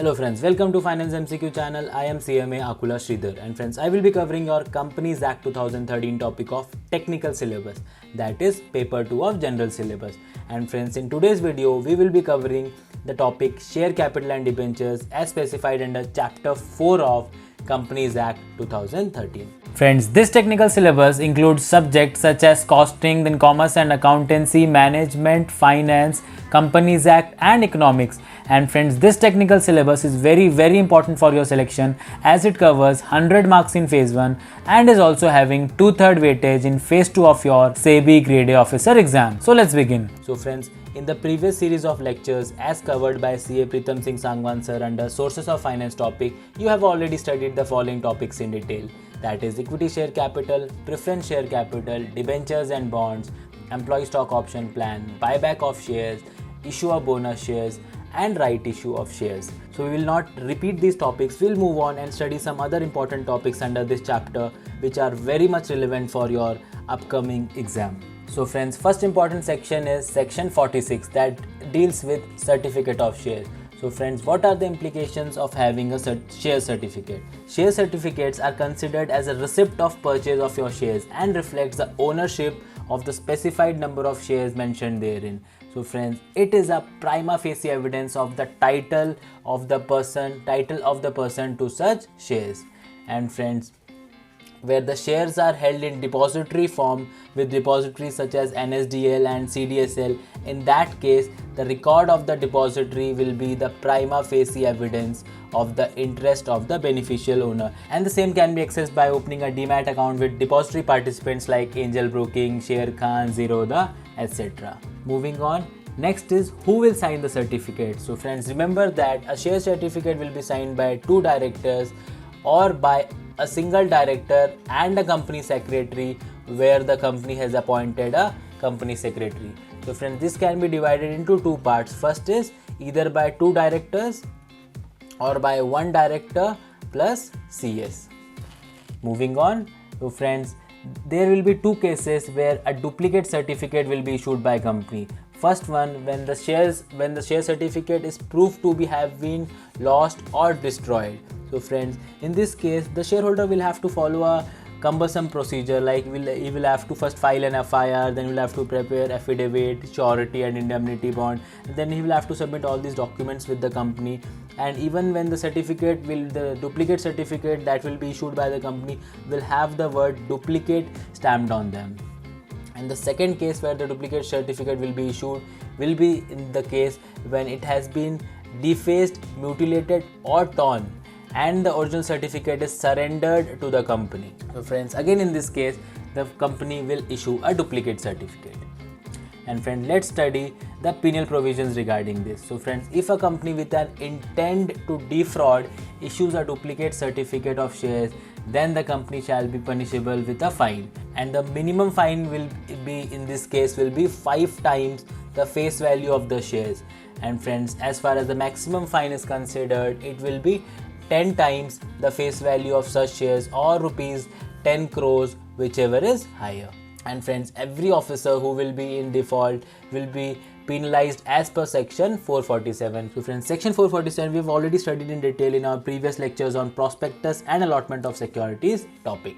Hello friends, welcome to Finance MCQ channel. I am CMA Akula Sridhar, and friends, I will be covering your Companies Act 2013 topic of technical syllabus, that is paper 2 of general syllabus. And friends, in today's video we will be covering the topic share capital and debentures as specified under chapter 4 of Companies Act 2013. Friends, this technical syllabus includes subjects such as costing, then commerce and accountancy, management, finance, Companies Act and economics. And friends, this technical syllabus is very important for your selection as it covers 100 marks in phase 1 and is also having 2/3 weightage in phase 2 of your SEBI Grade A officer exam. So let's begin. So friends, in the previous series of lectures as covered by CA Pritam Singh Sangwan sir under sources of finance topic, you have already studied the following topics in detail. That is equity share capital, preference share capital, debentures and bonds, employee stock option plan, buyback of shares, issue of bonus shares and right issue of shares. So we will not repeat these topics, we'll move on and study some other important topics under this chapter which are very much relevant for your upcoming exam. So friends, first important section is section 46 that deals with certificate of shares. So friends, what are the implications of having a share certificate? Share certificates are considered as a receipt of purchase of your shares and reflects the ownership of the specified number of shares mentioned therein. So friends, it is a prima facie evidence of the title of the person to such shares. And friends, where the shares are held in depository form with depositories such as NSDL and CDSL, in that case the record of the depository will be the prima facie evidence of the interest of the beneficial owner, and the same can be accessed by opening a demat account with depository participants like Angel Broking, Sharekhan, Zerodha, etc. Moving on, next is who will sign the certificate. So friends, remember that a share certificate will be signed by 2 directors or by a single director and a company secretary where the company has appointed a company secretary. So friends, this can be divided into 2 parts. First is either by 2 directors or by 1 director plus CS. Moving on, so friends, there will be 2 cases where a duplicate certificate will be issued by company. First one, when the share certificate is proved to have been lost or destroyed. So friends, in this case the shareholder will have to follow a cumbersome procedure, like he will have to first file an FIR, then he will have to prepare affidavit, surety and indemnity bond, and then he will have to submit all these documents with the company. And even when the duplicate certificate that will be issued by the company will have the word duplicate stamped on them. And the second case where the duplicate certificate will be issued will be in the case when it has been defaced, mutilated or torn and the original certificate is surrendered to the company. So friends, again in this case the company will issue a duplicate certificate. And friends, let's study the penal provisions regarding this. So friends, if a company with an intent to defraud issues a duplicate certificate of shares, then the company shall be punishable with a fine, and the minimum fine will be in this case will be 5 times the face value of the shares. And friends, as far as the maximum fine is considered, it will be 10 times the face value of such shares or rupees 10 crores, whichever is higher. And friends, every officer who will be in default will be penalized as per section 447. So friends, section 447 we have already studied in detail in our previous lectures on prospectus and allotment of securities topic.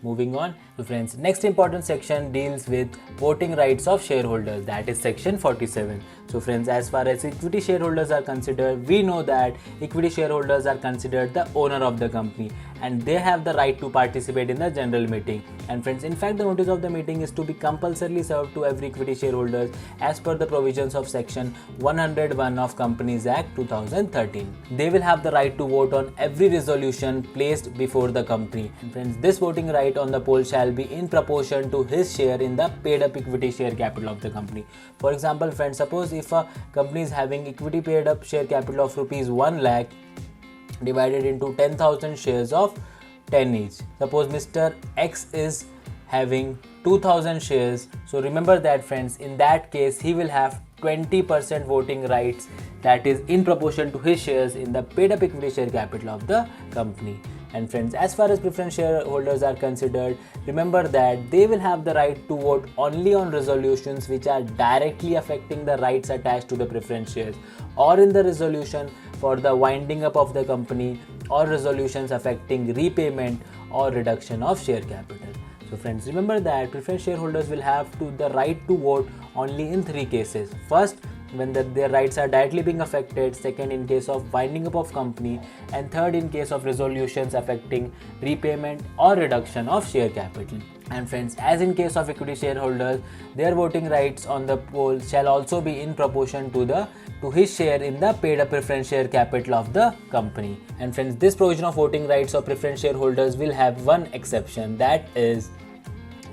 Moving on, so friends, next important section deals with voting rights of shareholders, that is section 47. So friends, as far as equity shareholders are considered, we know that equity shareholders are considered the owner of the company and they have the right to participate in the general meeting. And friends, in fact the notice of the meeting is to be compulsorily served to every equity shareholders as per the provisions of section 101 of Companies Act 2013. They will have the right to vote on every resolution placed before the company. And friends, this voting right on the poll shall be in proportion to his share in the paid up equity share capital of the company. For example friends, suppose if a company is having equity paid up share capital of rupees 1 lakh divided into 10,000 shares of 10 each. Suppose Mr. X is having 2,000 shares. So remember that friends, in that case he will have 20% voting rights, that is in proportion to his shares in the paid up equity share capital of the company. And friends, as far as preference shareholders are considered, remember that they will have the right to vote only on resolutions which are directly affecting the rights attached to the preference shares, or in the resolution for the winding up of the company, or resolutions affecting repayment or reduction of share capital. So friends, remember that preference shareholders will have the right to vote only in three cases. First, when their rights are directly being affected. Second, in case of winding up of company. And third, in case of resolutions affecting repayment or reduction of share capital. And friends, as in case of equity shareholders, their voting rights on the poll shall also be in proportion to his share in the paid up preference share capital of the company. And friends, this provision of voting rights of preference shareholders will have one exception, that is,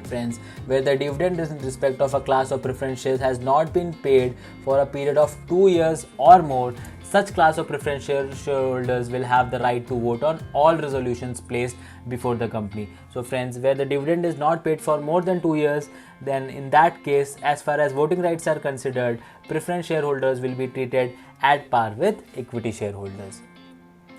friends, where the dividend in respect of a class of preference shares has not been paid for a period of 2 years or more. Such class of preference shareholders will have the right to vote on all resolutions placed before the company. So friends, where the dividend is not paid for more than 2 years, then in that case, as far as voting rights are considered, preference shareholders will be treated at par with equity shareholders.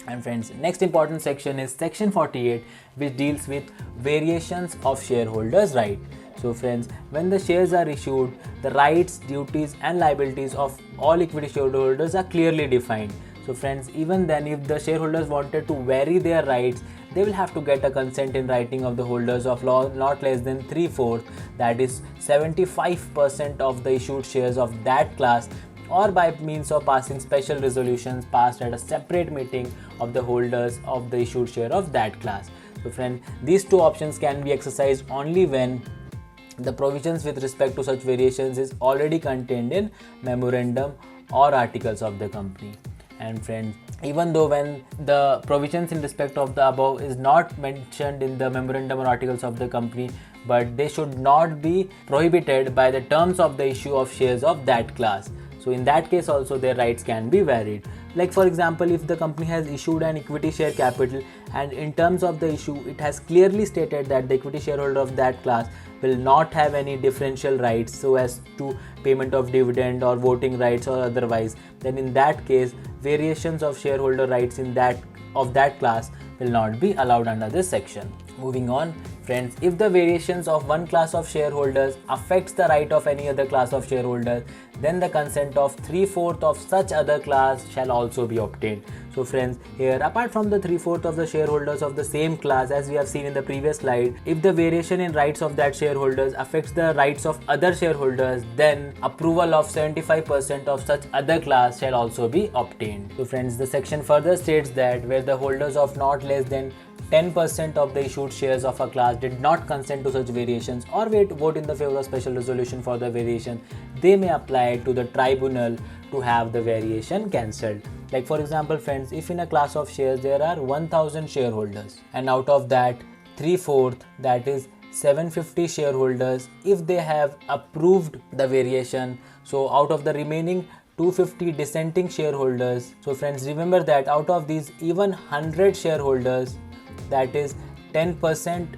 And friends, next important section is section 48, which deals with variations of shareholders' right. So friends, when the shares are issued, the rights, duties and liabilities of all equity shareholders are clearly defined. So friends, even then, if the shareholders wanted to vary their rights, they will have to get a consent in writing of the holders of not less than 3/4, that is 75% of the issued shares of that class, or by means of passing special resolutions passed at a separate meeting of the holders of the issued share of that class. So friend, these two options can be exercised only when the provisions with respect to such variations is already contained in memorandum or articles of the company. And friends, even though when the provisions in respect of the above is not mentioned in the memorandum or articles of the company, but they should not be prohibited by the terms of the issue of shares of that class. So in that case also their rights can be varied. Like for example, if the company has issued an equity share capital and in terms of the issue it has clearly stated that the equity shareholder of that class will not have any differential rights so as to payment of dividend or voting rights or otherwise, then in that case variations of shareholder rights in that class will not be allowed under this section. Moving on, friends, if the variations of one class of shareholders affects the right of any other class of shareholders, then the consent of 3/4 of such other class shall also be obtained. So friends, here apart from the 3/4 of the shareholders of the same class, as we have seen in the previous slide, if the variation in rights of that shareholders affects the rights of other shareholders, then approval of 75% of such other class shall also be obtained. So friends, the section further states that where the holders of not less than 10% of the issued shares of a class did not consent to such variations or vote in the favor of special resolution for the variation, they may apply to the tribunal to have the variation cancelled. Like for example, friends, if in a class of shares there are 1000 shareholders and out of that 3/4, that is 750 shareholders, if they have approved the variation, so out of the remaining 250 dissenting shareholders, so friends, remember that out of these even 100 shareholders, that is 10%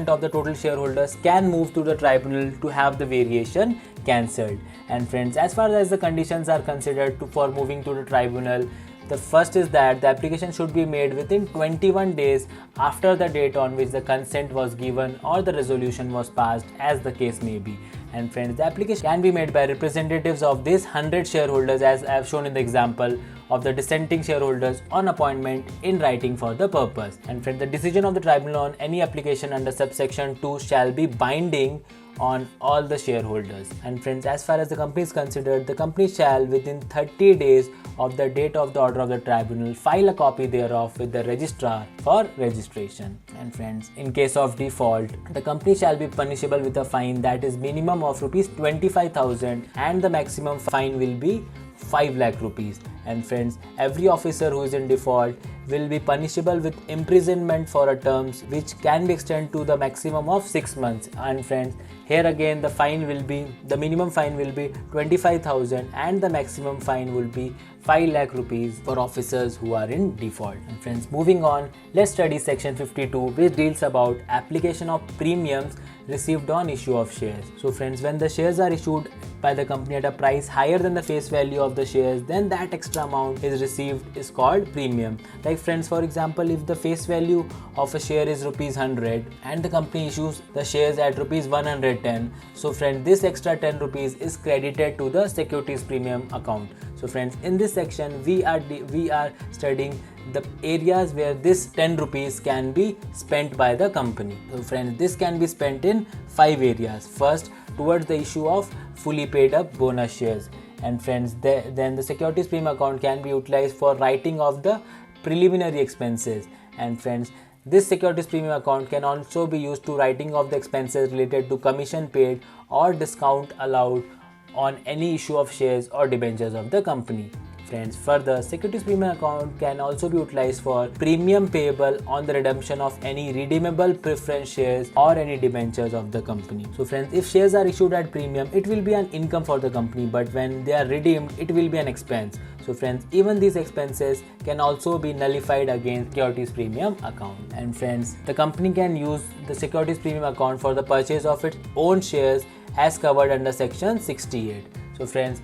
of the total shareholders can move to the tribunal to have the variation cancelled. And friends, as far as the conditions are considered for moving to the tribunal, the first is that the application should be made within 21 days after the date on which the consent was given or the resolution was passed, as the case may be. And friends, the application can be made by representatives of these 100 shareholders, as I have shown in the example of the dissenting shareholders, on appointment in writing for the purpose. And friends, the decision of the tribunal on any application under subsection 2 shall be binding on all the shareholders. And friends, as far as the company is considered, the company shall within 30 days of the date of the order of the tribunal file a copy thereof with the registrar for registration. And friends, in case of default, the company shall be punishable with a fine that is minimum of rupees 25,000 and the maximum fine will be 5 lakh rupees. And friends, every officer who is in default will be punishable with imprisonment for a terms which can be extended to the maximum of 6 months. And friends, here again the minimum fine will be 25,000 and the maximum fine will be 5 lakh rupees for officers who are in default. And friends, moving on, let's study section 52, which deals about application of premiums received on issue of shares. So friends, when the shares are issued by the company at a price higher than the face value of the shares, then that extra amount is received is called premium. Like friends, for example, if the face value of a share is rupees 100 and the company issues the shares at rupees 110, so friends, this extra 10 rupees is credited to the securities premium account. So friends, in this section we are studying the areas where this 10 rupees can be spent by the company. So friends, this can be spent in 5 areas. First, towards the issue of fully paid up bonus shares. And friends, then the securities premium account can be utilized for writing of the preliminary expenses. And friends, this securities premium account can also be used to writing of the expenses related to commission paid or discount allowed on any issue of shares or debentures of the company. Friends, further, securities premium account can also be utilized for premium payable on the redemption of any redeemable preference shares or any debentures of the company. So friends, if shares are issued at premium, it will be an income for the company, but when they are redeemed, it will be an expense. So friends, even these expenses can also be nullified against securities premium account. And friends, the company can use the securities premium account for the purchase of its own shares as covered under section 68. So friends,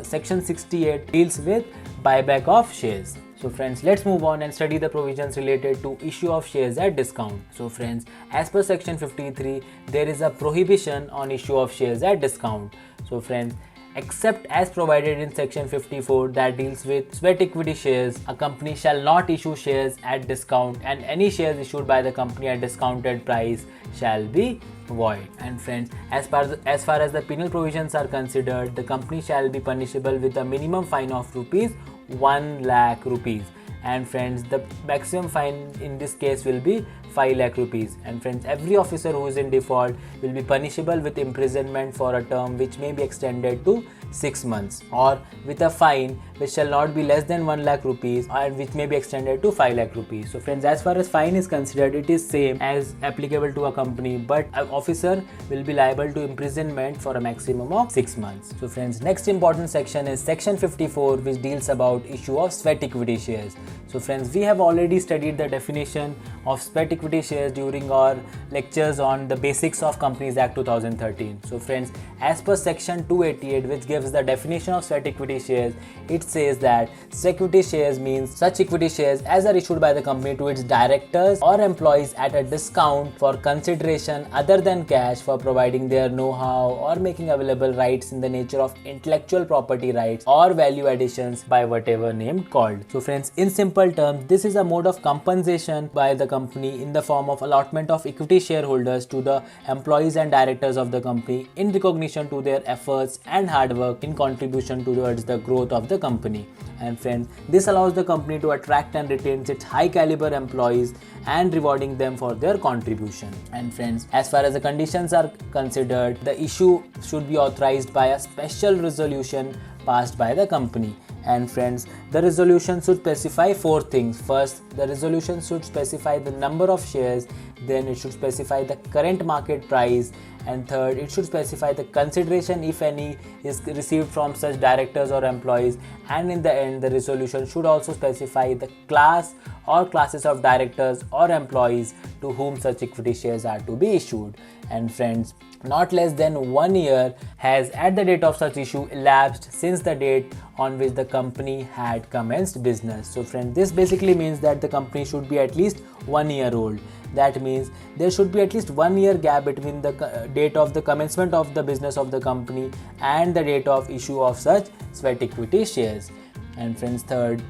section 68 deals with buyback of shares. So friends, let's move on and study the provisions related to issue of shares at discount. So friends, as per section 53, there is a prohibition on issue of shares at discount. So friends, except as provided in section 54 that deals with sweat equity shares, a company shall not issue shares at discount, and any shares issued by the company at discounted price shall be void. And friends, as far as the penal provisions are considered, the company shall be punishable with a minimum fine of rupees 1 lakh rupees. And friends, the maximum fine in this case will be 5 lakh rupees. And friends, every officer who is in default will be punishable with imprisonment for a term which may be extended to 6 months, or with a fine which shall not be less than 1 lakh rupees and which may be extended to 5 lakh rupees. So friends, as far as fine is considered, it is same as applicable to a company, but an officer will be liable to imprisonment for a maximum of 6 months. So friends, next important section is section 54, which deals about issue of sweat equity shares. So friends, we have already studied the definition of sweat equity shares during our lectures on the basics of Companies Act 2013. So friends, as per section 288, which gives the definition of sweat equity shares, it says that sweat equity shares means such equity shares as are issued by the company to its directors or employees at a discount for consideration other than cash for providing their know-how or making available rights in the nature of intellectual property rights or value additions by whatever name called. So friends, in simple terms, this is a mode of compensation by the company in the form of allotment of equity shareholders to the employees and directors of the company in recognition to their efforts and hard work in contribution towards the growth of the company. And friends, this allows the company to attract and retain its high caliber employees and rewarding them for their contribution. And friends, as far as the conditions are considered, the issue should be authorized by a special resolution passed by the company. And friends, the resolution should specify 4 things. First, the resolution should specify the number of shares, then it should specify the current market price, and third, it should specify the consideration, if any, is received from such directors or employees, and in the end, the resolution should also specify the class or classes of directors or employees to whom such equity shares are to be issued. And friends, not less than 1 year has at the date of such issue elapsed since the date on which the company had commenced business. So friends, this basically means that the company should be at least 1 year old. That means there should be at least 1 year gap between the date of the commencement of the business of the company and the date of issue of such sweat equity shares. And friends, third,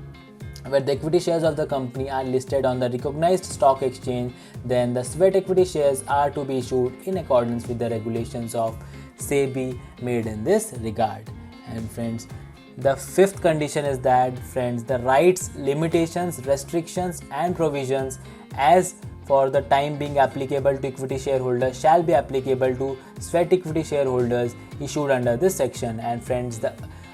where the equity shares of the company are listed on the recognized stock exchange, then the sweat equity shares are to be issued in accordance with the regulations of SEBI made in this regard. And friends, the fifth condition is that, friends, the rights, limitations, restrictions and provisions as for the time being applicable to equity shareholders shall be applicable to sweat equity shareholders issued under this section. And friends, the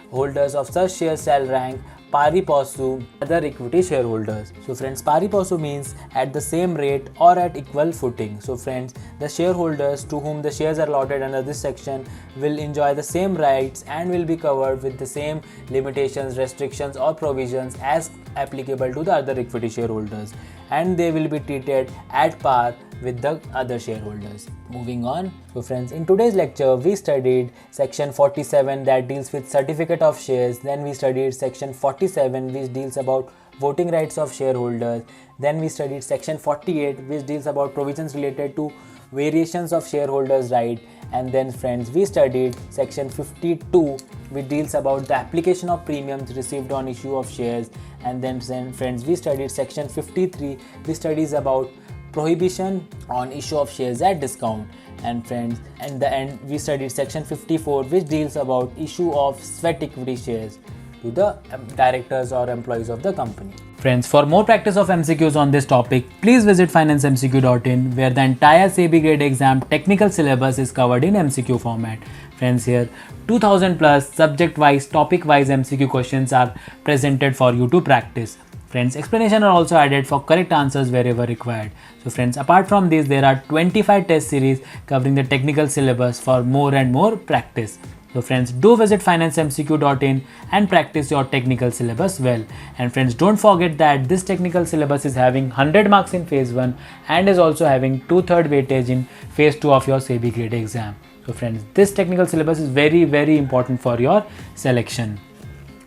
holders of such shares shall rank pari passu other equity shareholders. So friends, pari passu means at the same rate or at equal footing. So friends, the shareholders to whom the shares are allotted under this section will enjoy the same rights and will be covered with the same limitations, restrictions or provisions as applicable to the other equity shareholders. and they will be treated at par with the other shareholders. Moving on. So friends, in today's lecture we studied section 47 that deals with certificate of shares. Then we studied section 47 which deals about voting rights of shareholders. Then we studied section 48 which deals about provisions related to variations of shareholders' right. And then friends, we studied section 52 which deals about the application of premiums received on issue of shares. And then friends, we studied section 53 which studies about prohibition on issue of shares at discount. And friends, at the end we studied section 54 which deals about issue of sweat equity shares to the directors or employees of the company. Friends, for more practice of MCQs on this topic, please visit financemcq.in where the entire SEBI grade exam technical syllabus is covered in MCQ format. Friends, here 2000 plus subject wise, topic wise MCQ questions are presented for you to practice. Friends, explanation are also added for correct answers wherever required. So friends, apart from this, there are 25 test series covering the technical syllabus for more and more practice. So friends, do visit financemcq.in and practice your technical syllabus well. And friends, don't forget that this technical syllabus is having 100 marks in phase 1 and is also having 2/3 weightage in phase 2 of your SEBI grade exam. So friends, this technical syllabus is very important for your selection.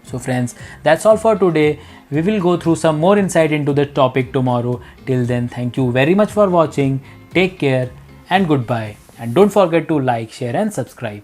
So friends, that's all for today. We will go through some more insight into the topic tomorrow. Till then, thank you very much for watching. Take care and goodbye. And don't forget to like, share and subscribe.